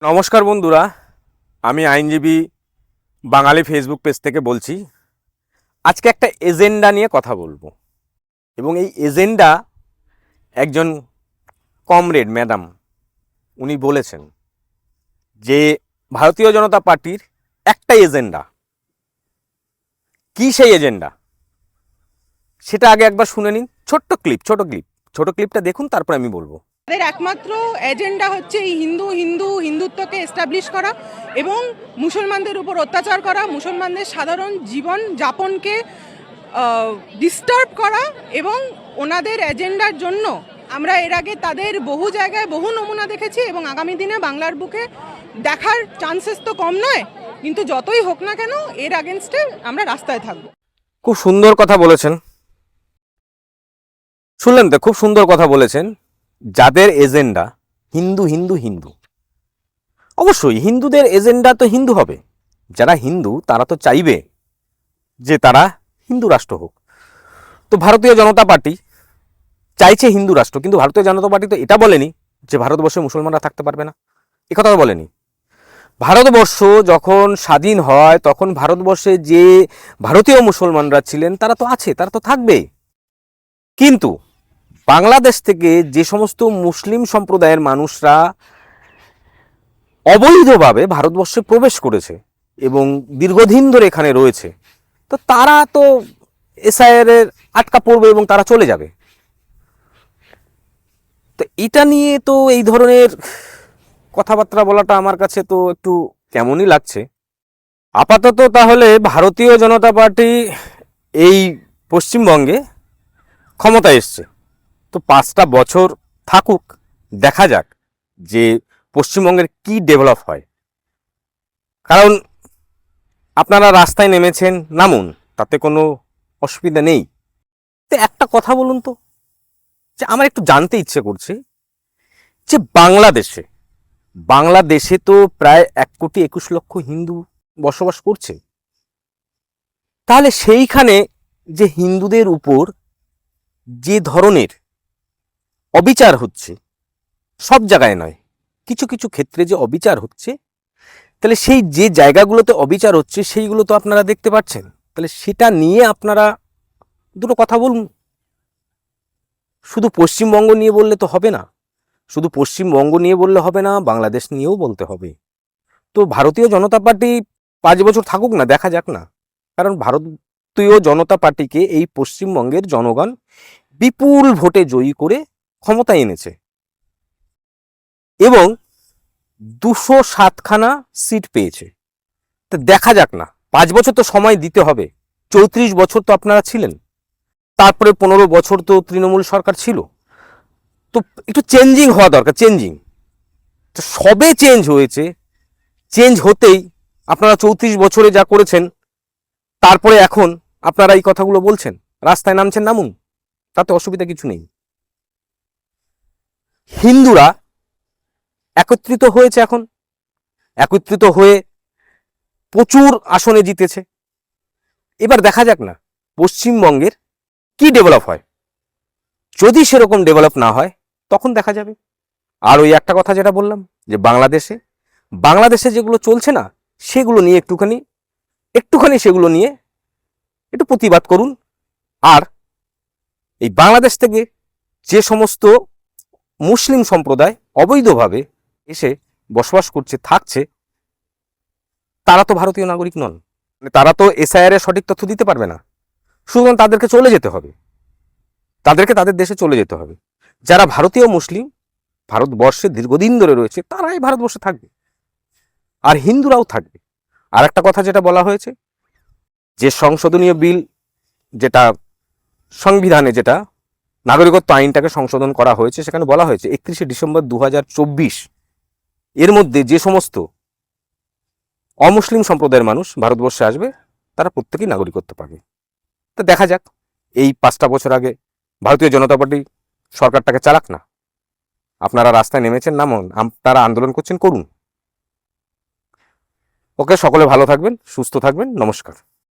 নমস্কার বন্ধুরা, আমি আইনজীবী বাঙালি ফেসবুক পেজ থেকে বলছি। আজকে একটা এজেন্ডা নিয়ে কথা বলবো এবং এই এজেন্ডা একজন কমরেড ম্যাডাম উনি বলেছেন যে ভারতীয় জনতা পার্টির একটাই এজেন্ডা। কি সেই এজেন্ডা সেটা আগে একবার শুনে নিন। ছোট্ট ক্লিপটা দেখুন, তারপর আমি বলবো। তাদের একমাত্র এজেন্ডা হচ্ছে এই হিন্দুত্বকে এস্টাবলিশ করা এবং মুসলমানদের উপর অত্যাচার করা, মুসলমানদের সাধারণ জীবন যাপনকে ডিস্টার্ব করা। এবং ওনাদের এজেন্ডার জন্য আমরা এর আগে তাদের বহু জায়গায় বহু নমুনা দেখেছি এবং আগামী দিনে বাংলার বুকে দেখার চান্সেস তো কম নয়, কিন্তু যতই হোক না কেন এর আগেনস্টে আমরা রাস্তায় থাকবো। খুব সুন্দর কথা বলেছেন, শুনলেন তো? খুব সুন্দর কথা বলেছেন। যাদের এজেন্ডা হিন্দু হিন্দু হিন্দু, অবশ্যই হিন্দুদের এজেন্ডা তো হিন্দু হবে। যারা হিন্দু তারা তো চাইবে যে তারা হিন্দু রাষ্ট্র হোক। তো ভারতীয় জনতা পার্টি চাইছে হিন্দু রাষ্ট্র, কিন্তু ভারতীয় জনতা পার্টি তো এটা বলেনি যে ভারতবর্ষে মুসলমানরা থাকতে পারবে না, একথা বলেনি। ভারতবর্ষ যখন স্বাধীন হয় তখন ভারতবর্ষে যে ভারতীয় মুসলমানরা ছিলেন তারা তো আছে, তারা তো থাকবে। কিন্তু বাংলাদেশ থেকে যে সমস্ত মুসলিম সম্প্রদায়ের মানুষরা অবৈধভাবে ভারতবর্ষে প্রবেশ করেছে এবং দীর্ঘদিন ধরে এখানে রয়েছে, তো তারা তো এসআইআর এর আটকা পড়বে এবং তারা চলে যাবে। তো এটা নিয়ে তো এই ধরনের কথাবার্তা বলাটা আমার কাছে তো একটু কেমনই লাগছে। আপাতত তাহলে ভারতীয় জনতা পার্টি এই পশ্চিমবঙ্গে ক্ষমতায় এসছে, তো 5টা বছর থাকুক, দেখা যাক যে পশ্চিমবঙ্গের কি ডেভেলপ হয়। কারণ আপনারা রাস্তায় নেমেছেন, নামুন, তাতে কোনো অসুবিধা নেই। তো একটা কথা বলুন তো, যে আমার একটু জানতে ইচ্ছে করছে যে বাংলাদেশে তো প্রায় 1,21,00,000 হিন্দু বসবাস করছে। তাহলে সেইখানে যে হিন্দুদের উপর যে ধরনের অবিচার হচ্ছে, সব জায়গায় নয়, কিছু কিছু ক্ষেত্রে যে অবিচার হচ্ছে, তাহলে সেই যে জায়গাগুলোতে অবিচার হচ্ছে সেইগুলো তো আপনারা দেখতে পাচ্ছেন। তাহলে সেটা নিয়ে আপনারা দুটো কথা বলুন। শুধু পশ্চিমবঙ্গ নিয়ে বললে তো হবে না, শুধু পশ্চিমবঙ্গ নিয়ে বললে হবে না, বাংলাদেশ নিয়েও বলতে হবে। তো ভারতীয় জনতা পার্টি 5 বছর থাকুক না, দেখা যাক না। কারণ ভারতীয় জনতা পার্টিকে এই পশ্চিমবঙ্গের জনগণ বিপুল ভোটে জয়ী করে ক্ষমতায় এনেছে এবং 207খানা সিট পেয়েছে। তো দেখা যাক না, 5 বছর তো সময় দিতে হবে। 34 বছর তো আপনারা ছিলেন, তারপরে 15 বছর তো তৃণমূল সরকার ছিল। তো একটু চেঞ্জিং হওয়া দরকার, চেঞ্জিং তো সবে চেঞ্জ হয়েছে। চেঞ্জ হতেই আপনারা 34 বছরে যা করেছেন, তারপরে এখন আপনারা এই কথাগুলো বলছেন, রাস্তায় নামছেন, নামুন, তাতে অসুবিধা কিছু নেই। হিন্দুরা একত্রিত হয়েছে, এখন একত্রিত হয়ে প্রচুর আসনে জিতেছে। এবার দেখা যাক না পশ্চিমবঙ্গের কি ডেভেলপ হয়। যদি সেরকম ডেভেলপ না হয় তখন দেখা যাবে। আর ওই একটা কথা যেটা বললাম, যে বাংলাদেশে যেগুলো চলছে না সেগুলো নিয়ে একটুখানি সেগুলো নিয়ে একটু প্রতিবাদ করুন। আর এই বাংলাদেশ থেকে যে সমস্ত মুসলিম সম্প্রদায় অবৈধভাবে এসে বসবাস করছে, থাকছে, তারা তো ভারতীয় নাগরিক নন, তারা তো এসআইআর এর সঠিক তথ্য দিতে পারবে না। সুতরাং তাদেরকে চলে যেতে হবে, তাদেরকে তাদের দেশে চলে যেতে হবে। যারা ভারতীয় মুসলিম ভারতবর্ষে দীর্ঘদিন ধরে রয়েছে তারাই ভারতবর্ষে থাকবে, আর হিন্দুরাও থাকবে। আর একটা কথা যেটা বলা হয়েছে, যে সংশোধনীয় বিল, যেটা সংবিধানে, যেটা নাগরিকত্ব আইনটাকে সংশোধন করা হয়েছে, সেখানে বলা হয়েছে 31শে ডিসেম্বর 2024 এর মধ্যে যে সমস্ত অমুসলিম সম্প্রদায়ের মানুষ ভারতবর্ষে আসবে তারা প্রত্যেকেই নাগরিকত্ব পাবে। তো দেখা যাক, এই 5টা বছর আগে ভারতীয় জনতা পার্টি সরকারটাকে চালাক না। আপনারা রাস্তায় নেমেছেন, নামুন, আপনারা আন্দোলন করছেন, করুন। ওকে, সকলে ভালো থাকবেন, সুস্থ থাকবেন, নমস্কার।